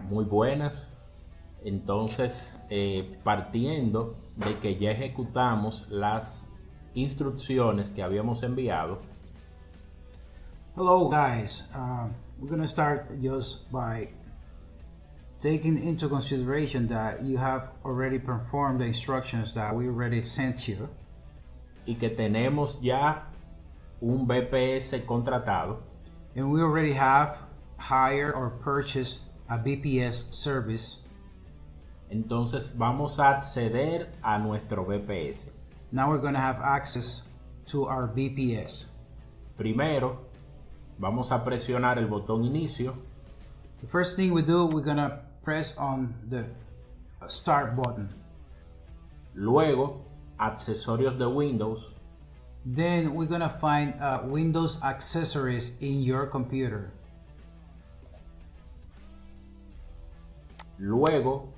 Muy buenas. Entonces, partiendo de que ya ejecutamos las instrucciones que habíamos enviado. Hello guys, we're gonna start just by taking into consideration that you have already performed the instructions that we already sent you. Y que tenemos ya un BPS contratado. And we already have hired or purchased a BPS service. Entonces vamos a acceder a nuestro BPS. Now we're gonna have access to our BPS. Primero, vamos a presionar el botón inicio. The first thing we do, we're gonna press on the start button. Luego, accesorios de Windows. Then we're gonna find Windows accessories in your computer. Luego,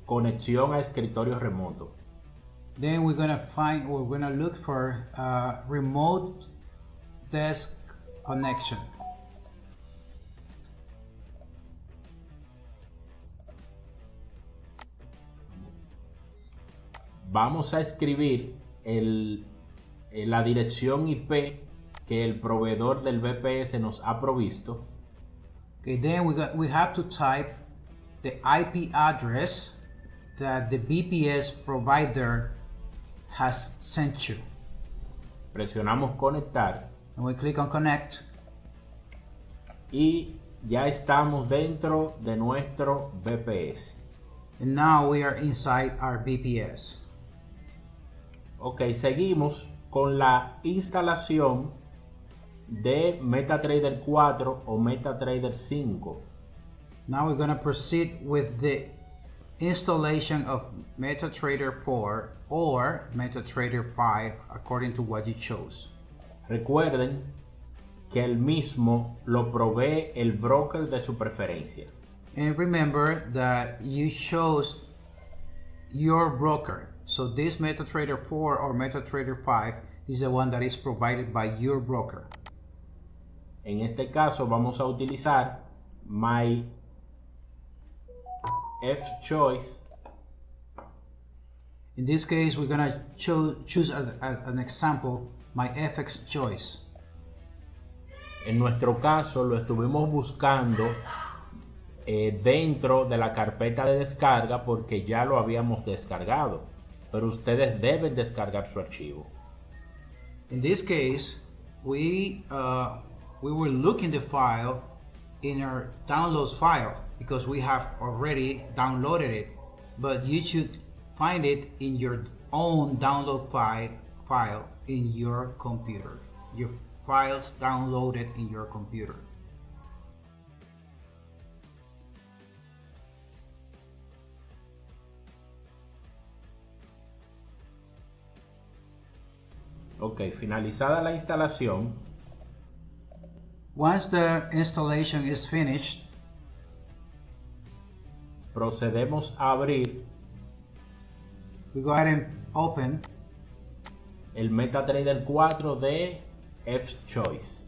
conexión a escritorio remoto. Then we're gonna look for remote desk connection. Vamos a escribir la dirección IP que el proveedor del VPS nos ha provisto. Okay, then we have to type the IP address that the BPS provider has sent you. Presionamos conectar And we click on connect. y ya estamos dentro de nuestro VPS. And now we are inside our BPS. Ok, seguimos con la instalación de MetaTrader 4 o MetaTrader 5. Now we're going to proceed with the installation of MetaTrader 4 or MetaTrader 5 according to what you chose. Recuerden que el mismo lo provee el broker de su preferencia. And remember that you chose your broker. So this MetaTrader 4 or MetaTrader 5 is the one that is provided by your broker. En este caso vamos a utilizar My F-Choice. In this case, we're gonna choose as an example my FX choice. En nuestro caso lo estuvimos buscando dentro de la carpeta de descarga porque ya lo habíamos descargado, pero ustedes deben descargar su archivo. In this case, we will look in the file in our downloads file because we have already downloaded it, but you should find it in your own download file in your computer. Your files downloaded in your computer. Ok, finalizada la instalación. Once the installation is finished, procedemos a abrir we go ahead and open el MetaTrader 4 de F-Choice.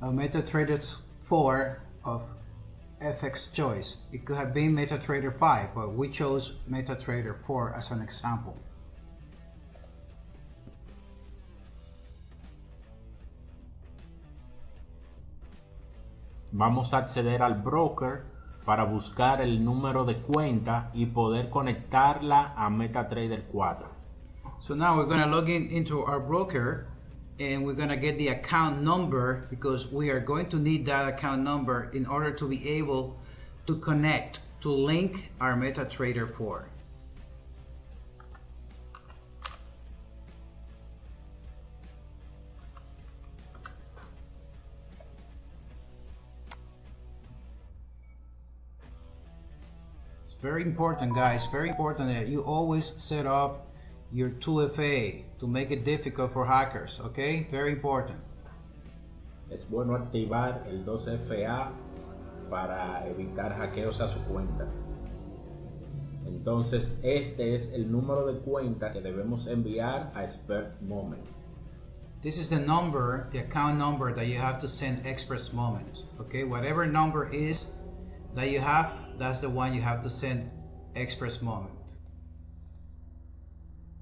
MetaTrader 4 of FX choice. It could have been MetaTrader 5, but we chose MetaTrader 4 as an example. Vamos a acceder al broker para buscar el número de cuenta y poder conectarla a MetaTrader 4. So now we're going to log into our broker and we're going to get the account number because we are going to need that account number in order to be able to connect, to link our MetaTrader 4. Very important, guys, very important that you always set up your 2FA to make it difficult for hackers, okay? Very important. Es bueno activar el 2FA para evitar hackeos a su cuenta. Entonces este es el número de cuenta que debemos enviar a Expert Moment. This is the number, the account number that you have to send Express Moment, okay? Whatever number is that you have that's the one you have to send express moment.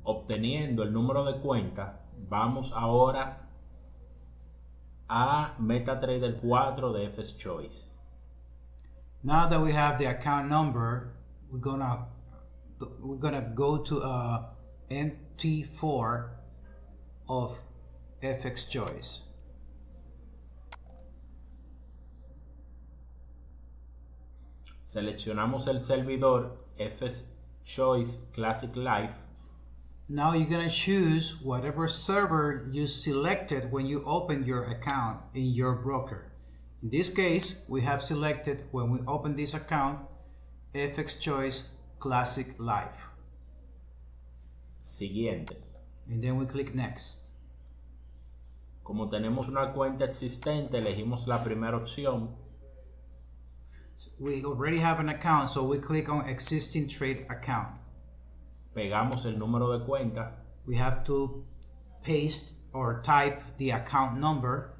Obteniendo el número de cuenta, vamos ahora a MetaTrader 4 de FS Choice. Now that we have the account number, we're gonna go to MT4 of FX Choice. Seleccionamos el servidor FS Choice Classic Live. Now you're gonna choose whatever server you selected when you opened your account in your broker. In this case, we have selected, when we open this account, FX Choice Classic Live. Siguiente. And then we click Next. Como tenemos una cuenta existente, elegimos la primera opción. We already have an account, so we click on Existing Trade Account. Pegamos el número de cuenta. We have to paste or type the account number.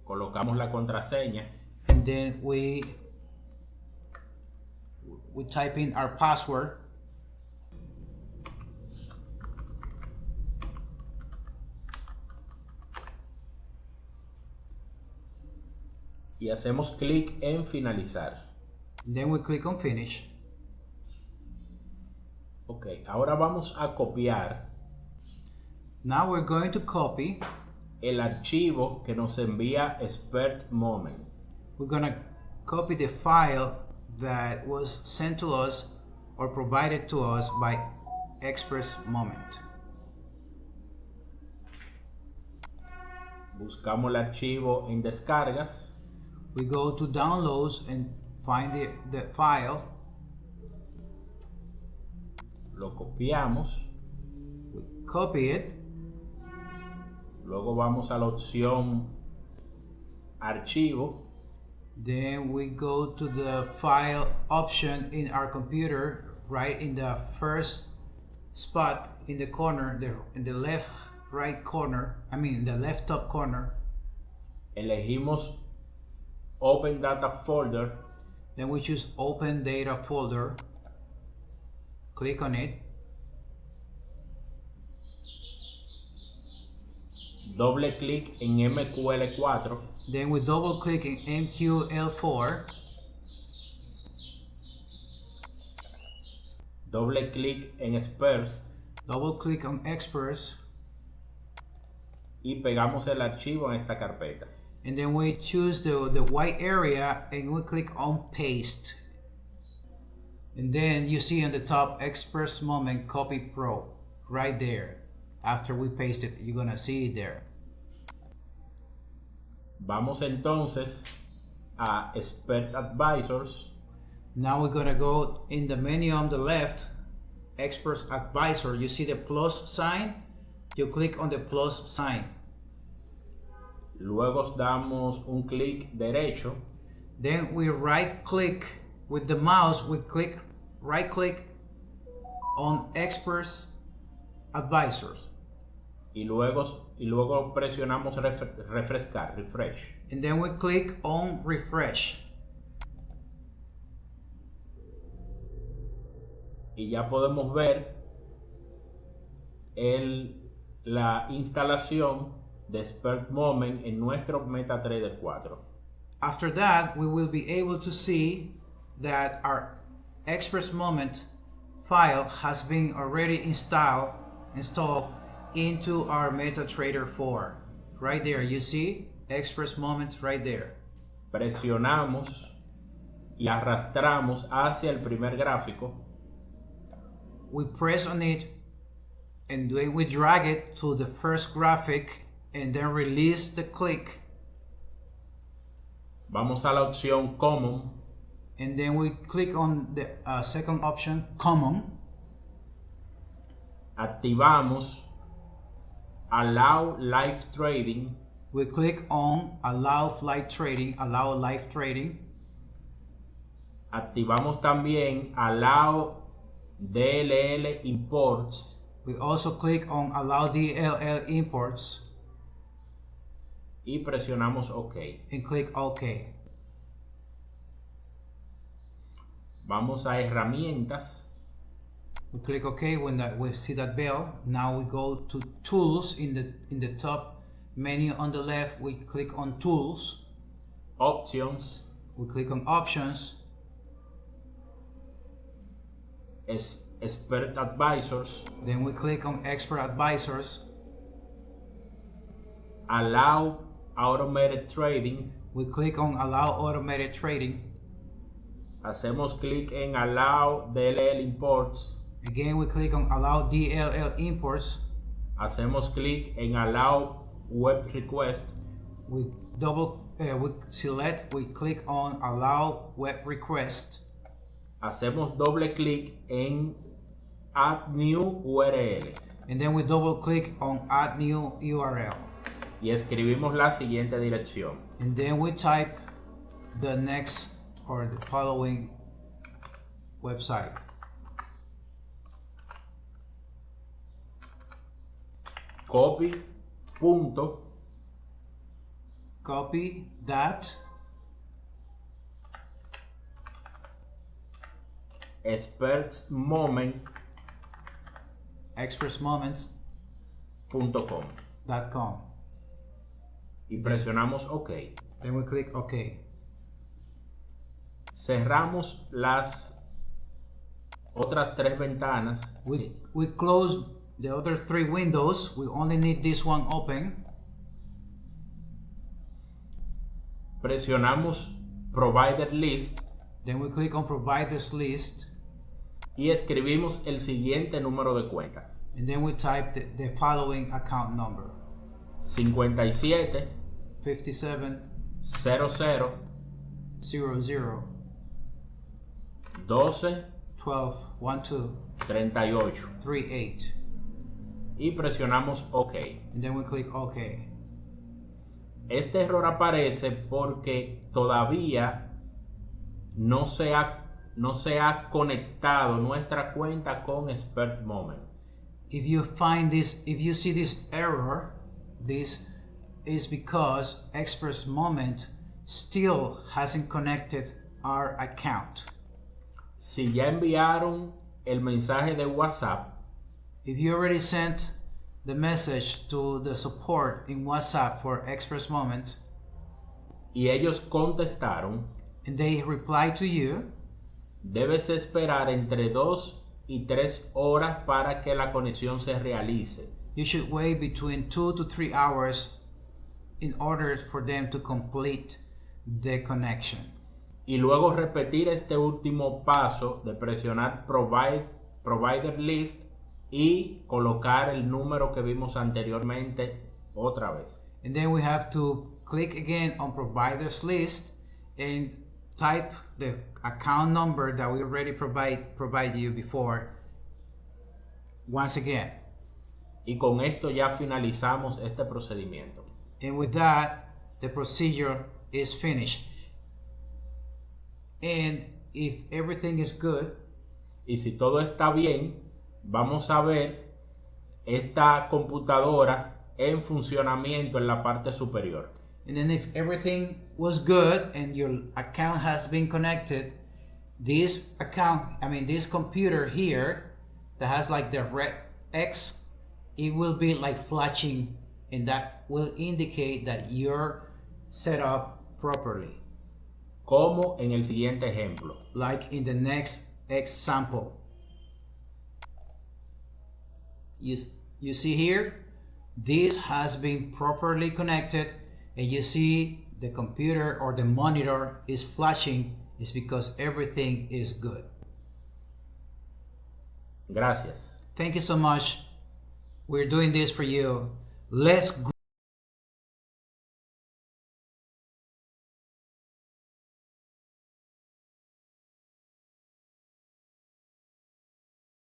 Colocamos la contraseña. And then we type in our password. Y hacemos clic en finalizar. And then we click on Finish. Ok, ahora vamos a copiar Now we're going to copy. el archivo que nos envía Expert Moment. We're going to copy the file that was sent to us or provided to us by Express Moment. Buscamos el archivo en descargas. We go to Downloads and find the file. Lo copiamos. We copy it. Luego vamos a la opción Archivo. Then we go to the file option in our computer, right in the first spot in the corner, in the left right corner, in the left top corner. Elegimos Open Data Folder. Then we choose Open Data Folder. Click on it. Doble clic en MQL4. Then we double click in MQL4. Doble clic en Experts. Double click on Experts. Y pegamos el archivo en esta carpeta. And then we choose the white area and we click on Paste. And then you see on the top Express Moment Copy Pro right there. After we paste it, you're gonna see it there. Vamos entonces a Expert Advisors. Now we're gonna go in the menu on the left, Expert Advisor. You see the plus sign? You click on the plus sign. Luego damos un clic derecho. Then we right click with the mouse. We right click on Expert Advisors. Y luego presionamos refrescar, refresh. And then we click on refresh. Y ya podemos ver la instalación de Expert Moment en nuestro MetaTrader 4. After that, we will be able to see that our Express Moment file has been already installed into our MetaTrader 4. Right there, you see Express Moment right there. Presionamos y arrastramos hacia el primer gráfico. We press on it and then we drag it to the first graphic and then release the click. Vamos a la opción Common. And then we click on the second option, Common. Activamos Allow Live Trading. We click on Allow Live Trading, Allow Live Trading. Activamos también Allow DLL Imports. We also click on Allow DLL Imports. Y presionamos OK. And click OK. Vamos a herramientas. We click OK when we see that bell. Now we go to Tools in the top menu on the left. We click on Tools. Options. We click on Options. Expert Advisors. Then we click on Expert Advisors. Allow Automated Trading. We click on Allow Automated Trading. Hacemos clic en Allow DLL Imports. Again, we click on Allow DLL Imports. Hacemos clic en Allow Web Request. We select, we click on Allow Web Request. Hacemos doble clic en Add New URL. And then we double click on Add New URL. Y escribimos la siguiente dirección. And then we type the next or the following website. Copy that expertsmoments.com y presionamos OK. Then we click OK. Cerramos las otras tres ventanas. We close the other three windows. We only need this one open. Presionamos Provider List. Then we click on Providers List. Y escribimos el siguiente número de cuenta. And then we type the following account number. 57 57 00 00 12 12 12 38 38. y presionamos OK. And then we click OK. Este error aparece porque todavía no se ha conectado nuestra cuenta con Expert Moment. If you see this error, this is because Expert Moment still hasn't connected our account. Si ya enviaron el mensaje de WhatsApp, if you already sent the message to the support in WhatsApp for Expert Moment, y ellos contestaron, and they reply to you, debes esperar entre 2 y 3 horas para que la conexión se realice. You should wait between 2 to 3 hours in order for them to complete the connection. Y luego repetir este último paso de presionar Provider List y colocar el número que vimos anteriormente otra vez. And then we have to click again on Providers List and type the account number that we already provide you before once again. Y con esto ya finalizamos este procedimiento. And with that, the procedure is finished. And if everything is good, y si todo está bien, vamos a ver esta computadora en funcionamiento en la parte superior. And then if everything was good and your account has been connected, this computer here that has like the red X, it will be like flashing, and that will indicate that you're set up properly. Como en el siguiente ejemplo. Like in the next example. You see here, this has been properly connected, and you see the computer or the monitor is flashing. It's because everything is good. Gracias. Thank you so much. We're doing this for you. Let's